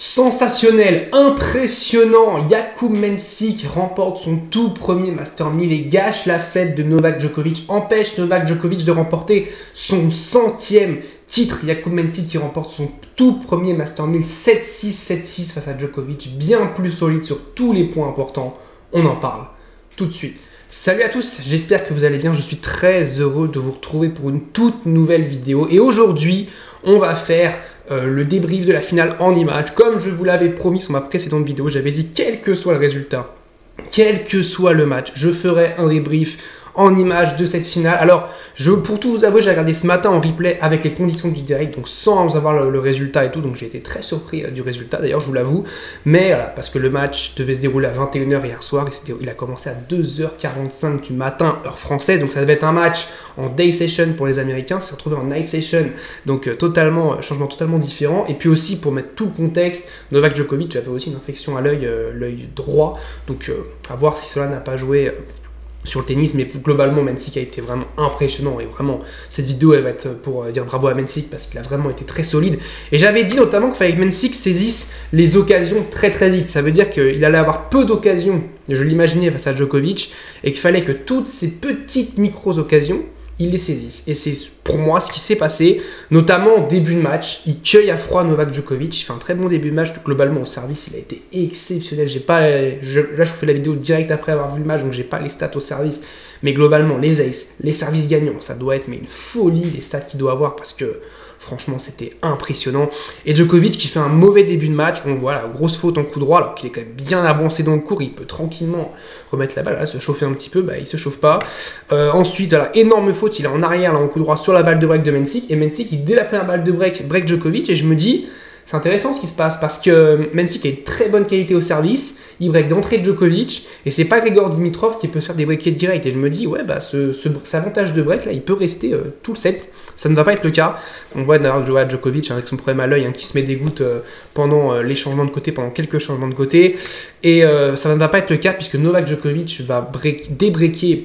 Sensationnel, impressionnant, Jakub Mensik remporte son tout premier Master 1000 et gâche la fête de Novak Djokovic, empêche Novak Djokovic de remporter son 100e titre. Jakub Mensik qui remporte son tout premier Master 1000, 7-6, 7-6 face à Djokovic, bien plus solide sur tous les points importants. On en parle tout de suite. Salut à tous, j'espère que vous allez bien, je suis très heureux de vous retrouver pour une toute nouvelle vidéo. Et aujourd'hui, on va faire le débrief de la finale en images. Comme je vous l'avais promis sur ma précédente vidéo, j'avais dit quel que soit le résultat, quel que soit le match, je ferai un débrief en images de cette finale. Alors, pour tout vous avouer, j'ai regardé ce matin en replay avec les conditions du direct, donc sans avoir le résultat et tout, donc j'ai été très surpris du résultat, d'ailleurs, je vous l'avoue. Mais voilà, parce que le match devait se dérouler à 21 h hier soir, et il a commencé à 2 h 45 du matin, heure française, donc ça devait être un match en day session pour les Américains, c'est retrouvé en night session, donc changement totalement différent. Et puis aussi, pour mettre tout le contexte, Novak Djokovic avait aussi une infection à l'œil droit, donc à voir si cela n'a pas joué sur le tennis, mais globalement Mensik a été vraiment impressionnant et vraiment cette vidéo elle va être pour dire bravo à Mensik parce qu'il a vraiment été très solide. Et j'avais dit notamment qu'il fallait que Mensik saisisse les occasions très vite, ça veut dire qu'il allait avoir peu d'occasions, je l'imaginais face à Djokovic, et qu'il fallait que toutes ces petites micro-occasions il les saisisse. Et c'est pour moi ce qui s'est passé, notamment en début de match. Il cueille à froid Novak Djokovic, il fait un très bon début de match, globalement au service il a été exceptionnel. Là je vous fais la vidéo direct après avoir vu le match, donc j'ai pas les stats au service, mais globalement les aces, les services gagnants, ça doit être mais une folie les stats qu'il doit avoir, parce que franchement, c'était impressionnant. Et Djokovic qui fait un mauvais début de match. On voit la grosse faute en coup droit, alors qu'il est quand même bien avancé dans le court. Il peut tranquillement remettre la balle, là, se chauffer un petit peu. Il se chauffe pas. Ensuite, voilà, énorme faute. Il est en arrière, là, en coup droit sur la balle de break de Mensik. Et Mensik, dès la première balle de break Djokovic. Et je me dis, c'est intéressant ce qui se passe, parce que Mensik a une très bonne qualité au service. Il break d'entrée de Djokovic, et c'est pas Grigor Dimitrov qui peut se faire des breakets directs. Et je me dis, ouais, cet avantage de break, là, il peut rester tout le set. Ça ne va pas être le cas. On voit d'ailleurs Djokovic avec son problème à l'œil qui se met des gouttes pendant les changements de côté, pendant quelques changements de côté. Et ça ne va pas être le cas puisque Novak Djokovic va débreaker,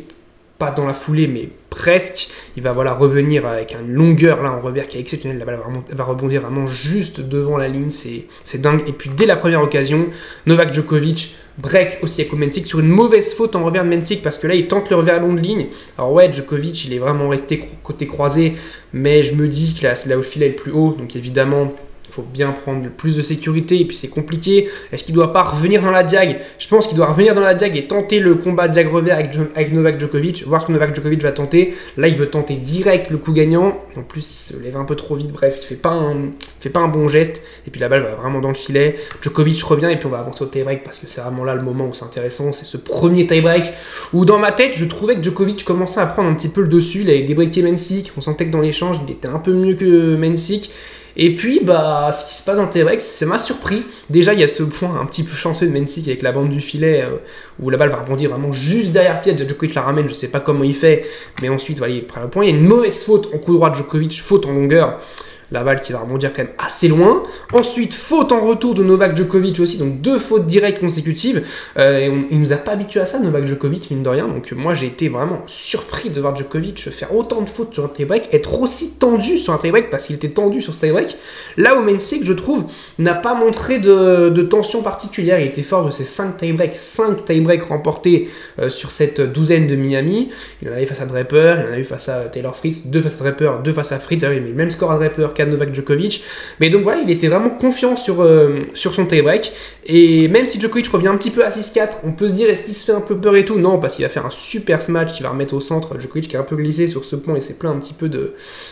pas dans la foulée, mais presque. Il va revenir avec une longueur là en revers qui est exceptionnelle. La balle va rebondir vraiment juste devant la ligne. C'est dingue. Et puis dès la première occasion, Novak Djokovic break aussi Jakub Mensik sur une mauvaise faute en revers de Mensik, parce que là il tente le revers long de ligne. Alors ouais, Djokovic il est vraiment resté côté croisé, mais je me dis que là c'est là où le filet est le plus haut, donc évidemment il faut bien prendre plus de sécurité, et puis c'est compliqué. Est-ce qu'il ne doit pas revenir dans la diag? Je pense qu'il doit revenir dans la diag et tenter le combat diag revers avec Novak Djokovic, voir ce que Novak Djokovic va tenter. Là il veut tenter direct le coup gagnant, en plus il se lève un peu trop vite, bref il fait pas un bon geste, et puis la balle va vraiment dans le filet. Djokovic revient, et puis on va avancer au tie-break, parce que c'est vraiment là le moment où c'est intéressant, c'est ce premier tie-break où dans ma tête je trouvais que Djokovic commençait à prendre un petit peu le dessus. Il avait débreaké Mensik, on sentait que dans l'échange il était un peu mieux que Mensik. Et puis, ce qui se passe dans le tie-break, ça m'a surpris. Déjà, il y a ce point un petit peu chanceux de Mensik avec la bande du filet où la balle va rebondir vraiment juste derrière pied. Djokovic la ramène, je sais pas comment il fait, mais ensuite, voilà, il prend le point. Il y a une mauvaise faute en coup droit de Djokovic, faute en longueur. La balle qui va rebondir quand même assez loin. Ensuite, faute en retour de Novak Djokovic aussi, donc 2 fautes directes consécutives. Il nous a pas habitué à ça, Novak Djokovic, mine de rien. Donc moi, j'ai été vraiment surpris de voir Djokovic faire autant de fautes sur un tie-break, être aussi tendu sur un tie-break, parce qu'il était tendu sur ce tie-break. Là où Mensik, je trouve, n'a pas montré de tension particulière. Il était fort de ses 5 tie-breaks remportés sur cette douzaine de Miami. Il en a eu face à Draper, il en a eu face à Taylor Fritz, 2 face à Draper, 2 face à Fritz. Il met le même score à Draper qu'à Novak Djokovic, mais donc voilà, il était vraiment confiant sur son tie-break. Et même si Djokovic revient un petit peu à 6-4, on peut se dire est-ce qu'il se fait un peu peur et tout? Non, parce qu'il va faire un super smash qui va remettre au centre. Djokovic qui a un peu glissé sur ce point et s'est plaint un petit peu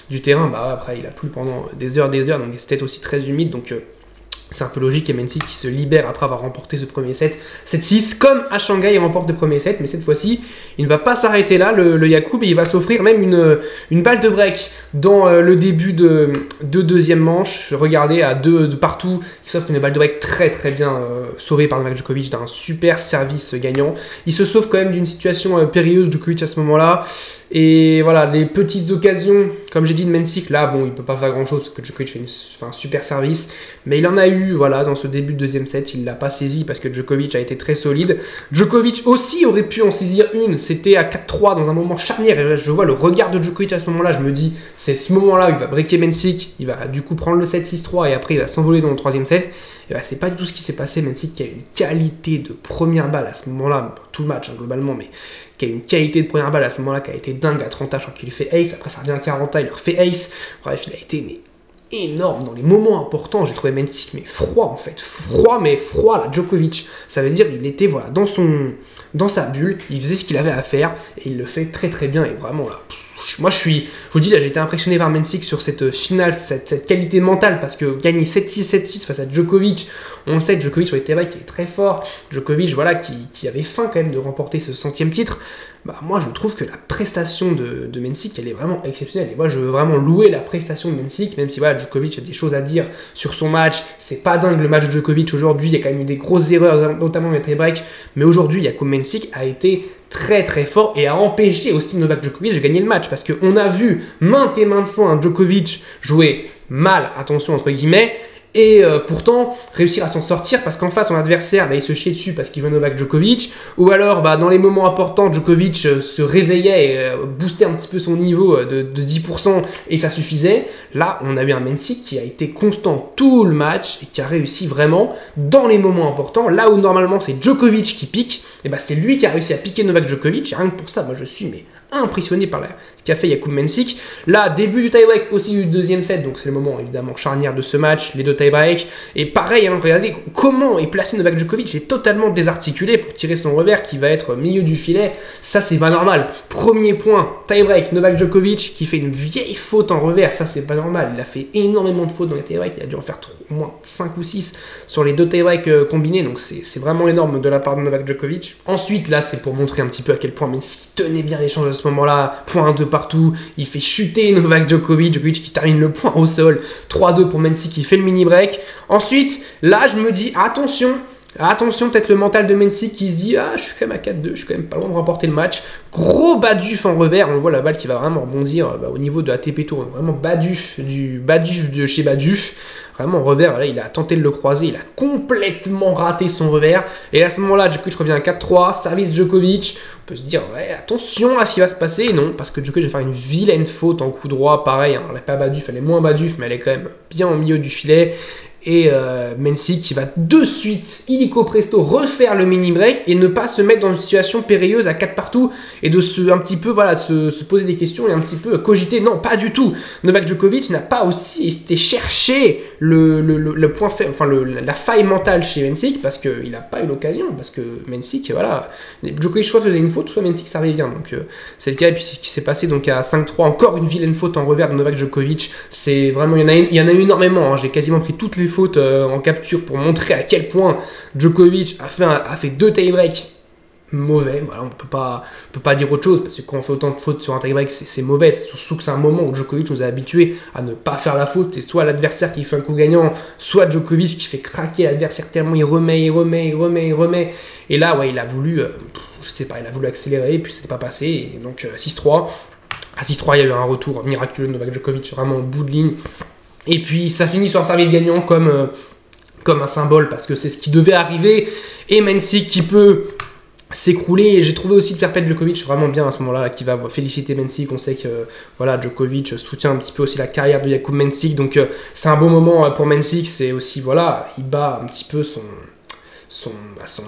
du terrain. Après il a plu pendant des heures, donc c'était aussi très humide, donc c'est un peu logique. Et Mensik qui se libère après avoir remporté ce premier set, 7-6, comme à Shanghai il remporte le premier set, mais cette fois-ci il ne va pas s'arrêter là, le Jakub, et il va s'offrir même une balle de break dans le début de deuxième manche. Regardez, à deux de partout, il s'offre une balle de break très bien sauvée par Novak Djokovic d'un super service gagnant. Il se sauve quand même d'une situation périlleuse Djokovic à ce moment-là. Et voilà, les petites occasions, comme j'ai dit de Mensik, là, bon, il peut pas faire grand-chose, parce que Djokovic fait un super service, mais il en a eu, voilà, dans ce début de deuxième set, il l'a pas saisi, parce que Djokovic a été très solide. Djokovic aussi aurait pu en saisir une, c'était à 4-3 dans un moment charnière, et je vois le regard de Djokovic à ce moment-là, je me dis, c'est ce moment-là où il va breaker Mensik, il va du coup prendre le set 6-3, et après il va s'envoler dans le troisième set. et bah, c'est pas du tout ce qui s'est passé. Mencic qui a une qualité de première balle à ce moment-là, tout le match hein, globalement, mais qui a une qualité de première balle à ce moment-là qui a été dingue à 30 ans, je crois qu'il lui fait ace, après ça revient à 40 ans, il leur fait ace, bref, il a été mais énorme dans les moments importants. J'ai trouvé Mencic mais froid en fait, froid là, Djokovic. Ça veut dire il était voilà dans sa bulle, il faisait ce qu'il avait à faire et il le fait très très bien et vraiment là. Moi je vous dis là, j'ai été impressionné par Mencic sur cette finale, cette qualité mentale parce que gagner 7-6, 7-6 face à Djokovic, on le sait, Djokovic sur les terrains qui est très fort, Djokovic voilà qui avait faim quand même de remporter ce 100e titre. Bah, moi je trouve que la prestation de Mencic elle est vraiment exceptionnelle et moi je veux vraiment louer la prestation de Mencic, même si voilà Djokovic a des choses à dire sur son match, c'est pas dingue le match de Djokovic aujourd'hui, il y a quand même eu des grosses erreurs notamment les tie-breaks, mais aujourd'hui Jakub Mencic a été très très fort et a empêché aussi Novak Djokovic de gagner le match parce qu'on a vu maintes et maintes fois un Djokovic jouer mal, attention entre guillemets, et pourtant réussir à s'en sortir parce qu'en face son adversaire bah, il se chiait dessus parce qu'il veut Novak Djokovic, ou alors bah, dans les moments importants Djokovic se réveillait et boostait un petit peu son niveau de 10% et ça suffisait. Là on a eu un Mencic qui a été constant tout le match et qui a réussi vraiment dans les moments importants, là où normalement c'est Djokovic qui pique, et bah, c'est lui qui a réussi à piquer Novak Djokovic et rien que pour ça moi je suis mais impressionné par ce qu'a fait Jakub Mencic. Là, début du tie-break aussi du deuxième set, donc c'est le moment évidemment charnière de ce match, les deux tie-breaks. Et pareil, hein, regardez comment est placé Novak Djokovic, il est totalement désarticulé pour tirer son revers qui va être au milieu du filet. Ça, c'est pas normal. Premier point, tie-break, Novak Djokovic qui fait une vieille faute en revers, ça c'est pas normal. Il a fait énormément de fautes dans les tie-breaks, il a dû en faire au moins 5 ou 6 sur les deux tie-breaks combinés, donc c'est vraiment énorme de la part de Novak Djokovic. Ensuite, là, c'est pour montrer un petit peu à quel point Mencic tenait bien l'échange à ce moment-là, point de partout, il fait chuter Novak Djokovic, Djokovic qui termine le point au sol, 3-2 pour Mencic qui fait le mini-break. Ensuite, là je me dis, attention, peut-être le mental de Mencic qui se dit, ah je suis quand même à 4-2, je suis quand même pas loin de remporter le match. Gros baduf en revers, on voit la balle qui va vraiment rebondir au niveau de ATP Tour, vraiment baduf de chez baduf. Vraiment en revers, là, il a tenté de le croiser, il a complètement raté son revers. Et à ce moment-là, Djokovic revient à 4-3, service Djokovic. On peut se dire, ouais, attention à ce qui va se passer. Et non, parce que Djokovic va faire une vilaine faute en coup droit. Pareil, hein, elle n'est pas baduf, elle est moins baduf, mais elle est quand même bien au milieu du filet. Et Mencic qui va de suite, illico presto, refaire le mini-break et ne pas se mettre dans une situation périlleuse à 4 partout et de un petit peu voilà, se poser des questions et un petit peu cogiter. Non, pas du tout. Novak Djokovic n'a pas aussi été chercher le point faible, enfin la faille mentale chez Mencic parce qu'il n'a pas eu l'occasion. Parce que Mencic, voilà, Djokovic soit faisait une faute, soit Mencic servait bien. Donc c'est le cas. Et puis c'est ce qui s'est passé donc à 5-3. Encore une vilaine faute en revers de Novak Djokovic. C'est vraiment, il y en a eu énormément. Hein. J'ai quasiment pris toutes les fautes en capture pour montrer à quel point Djokovic a fait 2 tie-breaks mauvais. Voilà, on peut pas dire autre chose parce que quand on fait autant de fautes sur un tie-break c'est mauvais, surtout que c'est un moment où Djokovic nous a habitués à ne pas faire la faute, c'est soit l'adversaire qui fait un coup gagnant, soit Djokovic qui fait craquer l'adversaire tellement il remet et là ouais il a voulu je sais pas, il a voulu accélérer et puis c'était pas passé et donc 6-3. À 6-3 il y a eu un retour miraculeux de Novak Djokovic vraiment au bout de ligne. Et puis ça finit sur un service gagnant comme un symbole parce que c'est ce qui devait arriver. Et Mencic qui peut s'écrouler. Et j'ai trouvé aussi de faire pète Djokovic vraiment bien à ce moment-là, qui va féliciter Mencic. On sait que voilà, Djokovic soutient un petit peu aussi la carrière de Jakub Mencic. Donc c'est un beau moment pour Mencic. C'est aussi, voilà, il bat un petit peu son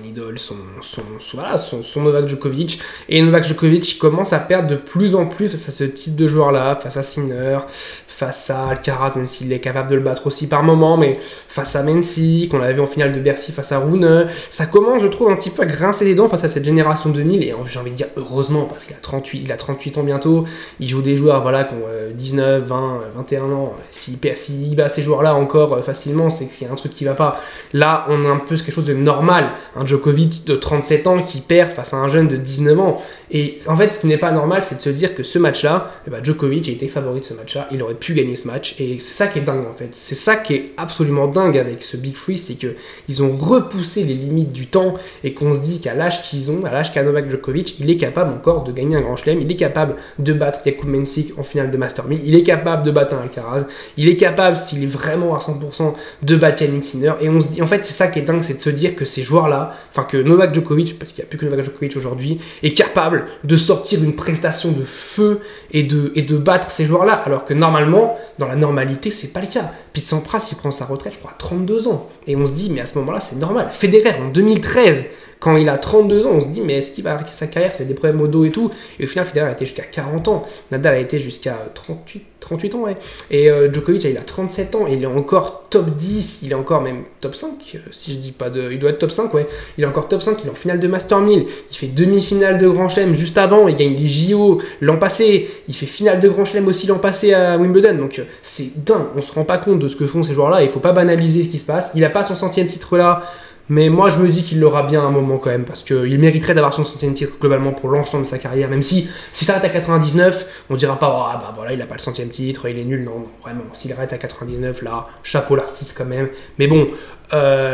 idole, son Novak Djokovic. Et Novak Djokovic il commence à perdre de plus en plus face à ce type de joueur-là, face à Sinner, face à Alcaraz, même s'il est capable de le battre aussi par moment, mais face à Mencic, on l'avait vu en finale de Bercy face à Rune, ça commence, je trouve, un petit peu à grincer les dents face à cette génération 2000, et j'ai envie de dire heureusement, parce qu'il a 38 ans bientôt, il joue des joueurs voilà, qui ont 19, 20, 21 ans, s'il bat ces joueurs-là encore facilement, c'est qu'il y a un truc qui va pas. Là, on a un peu quelque chose de normal, un Djokovic de 37 ans qui perd face à un jeune de 19 ans, et en fait, ce qui n'est pas normal, c'est de se dire que ce match-là, Djokovic a été favori de ce match-là, il aurait pu gagner ce match, et c'est ça qui est dingue en fait, c'est ça qui est absolument dingue avec ce Big Free, c'est qu'ils ont repoussé les limites du temps, et qu'on se dit qu'à l'âge qu'ils ont, à l'âge qu'a Novak Djokovic, il est capable encore de gagner un grand chelem, il est capable de battre Jakub Mencic en finale de Master 1000, il est capable de battre un Alcaraz, il est capable, s'il est vraiment à 100%, de battre Yannick Sinner, et on se dit, en fait c'est ça qui est dingue, c'est de se dire que ces joueurs-là, enfin que Novak Djokovic, parce qu'il n'y a plus que Novak Djokovic aujourd'hui, est capable de sortir une prestation de feu et de battre ces joueurs-là, alors que normalement, dans la normalité, c'est pas le cas. Pete Sampras, il prend sa retraite, je crois, à 32 ans. Et on se dit, mais à ce moment-là, c'est normal. Federer, en 2013, quand il a 32 ans, on se dit, mais est-ce qu'il va arrêter sa carrière? C'est des problèmes au dos et tout. Et au final, Federer a été jusqu'à 40 ans. Nadal a été jusqu'à 38 ans, ouais. Et Djokovic, il a 37 ans. Et il est encore top 10. Il est encore même top 5. Si je dis pas de. Il doit être top 5, ouais. Il est encore top 5. Il est en finale de Master 1000. Il fait demi-finale de Grand Chelem juste avant. Il gagne les JO l'an passé. Il fait finale de Grand Chelem aussi l'an passé à Wimbledon. Donc c'est dingue. On se rend pas compte de ce que font ces joueurs-là. Il faut pas banaliser ce qui se passe. Il a pas son 100e titre là. Mais moi, je me dis qu'il l'aura bien à un moment quand même, parce qu'il mériterait d'avoir son 100e titre globalement pour l'ensemble de sa carrière, même si ça arrête à 99, on dira pas, oh, bah voilà, il a pas le 100e titre, il est nul, non, vraiment, s'il arrête à 99, là, chapeau l'artiste quand même. Mais bon,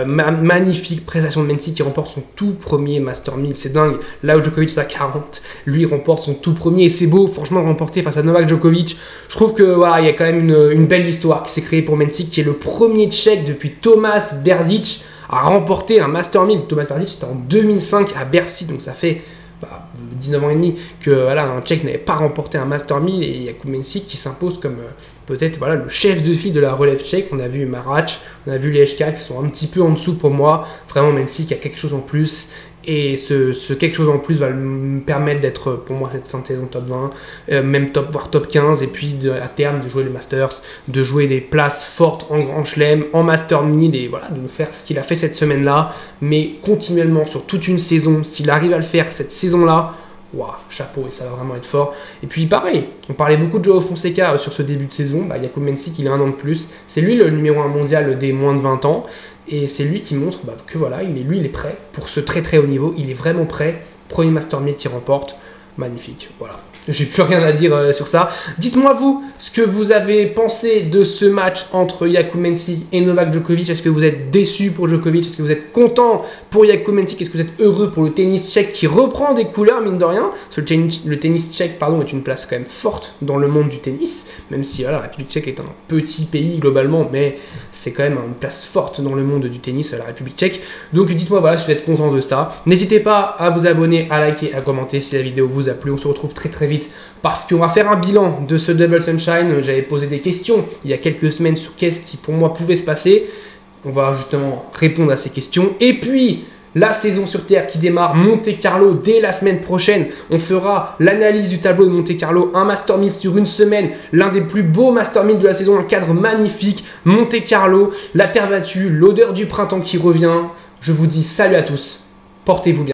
magnifique prestation de Mensik qui remporte son tout premier Master 1000, c'est dingue. Là où Djokovic est à 40, lui remporte son tout premier, et c'est beau, franchement, remporter face à Novak Djokovic. Je trouve que voilà, il y a quand même une belle histoire qui s'est créée pour Mensik, qui est le premier Tchèque depuis Tomas Berdych a remporté un Master 1000. Tomas Berdych, c'était en 2005 à Bercy, donc ça fait 19 ans et demi que voilà, un Tchèque n'avait pas remporté un Master 1000, et Jakub Mensik qui s'impose comme peut-être voilà, le chef de file de la relève tchèque. On a vu Marac, on a vu les HK qui sont un petit peu en dessous pour moi. Vraiment, Mensik a quelque chose en plus. Et ce quelque chose en plus va me permettre d'être, pour moi, cette fin de saison top 20, même voire top 15, et puis à terme de jouer les Masters, de jouer des places fortes en Grand Chelem, en Master 1000, et voilà, de faire ce qu'il a fait cette semaine-là, mais continuellement sur toute une saison. S'il arrive à le faire cette saison-là, waouh, chapeau, et ça va vraiment être fort. Et puis pareil, on parlait beaucoup de Joao Fonseca sur ce début de saison. Jakub Mensik, il a un an de plus. C'est lui le numéro 1 mondial des moins de 20 ans. Et c'est lui qui montre que voilà, il est prêt pour ce très très haut niveau. Il est vraiment prêt. Premier Master 1000 qu'il remporte. Magnifique, voilà. J'ai plus rien à dire sur ça. Dites-moi vous ce que vous avez pensé de ce match entre Jakub Mensik et Novak Djokovic. Est-ce que vous êtes déçu pour Djokovic? Est-ce que vous êtes content pour Jakub Mensik? Est-ce que vous êtes heureux pour le tennis tchèque qui reprend des couleurs, mine de rien? Parce que le tennis tchèque, pardon, est une place quand même forte dans le monde du tennis, même si voilà, la République tchèque est un petit pays globalement, mais c'est quand même une place forte dans le monde du tennis, la République tchèque. Donc dites-moi voilà si vous êtes content de ça. N'hésitez pas à vous abonner, à liker, à commenter si la vidéo vous a plu. On se retrouve très très vite parce qu'on va faire un bilan de ce Double Sunshine. J'avais posé des questions il y a quelques semaines sur qu'est-ce qui pour moi pouvait se passer. On va justement répondre à ces questions. Et puis, la saison sur Terre qui démarre, Monte-Carlo dès la semaine prochaine. On fera l'analyse du tableau de Monte-Carlo, un Master 1000 sur une semaine. L'un des plus beaux Master 1000 de la saison, un cadre magnifique. Monte-Carlo, la terre battue, l'odeur du printemps qui revient. Je vous dis salut à tous, portez-vous bien.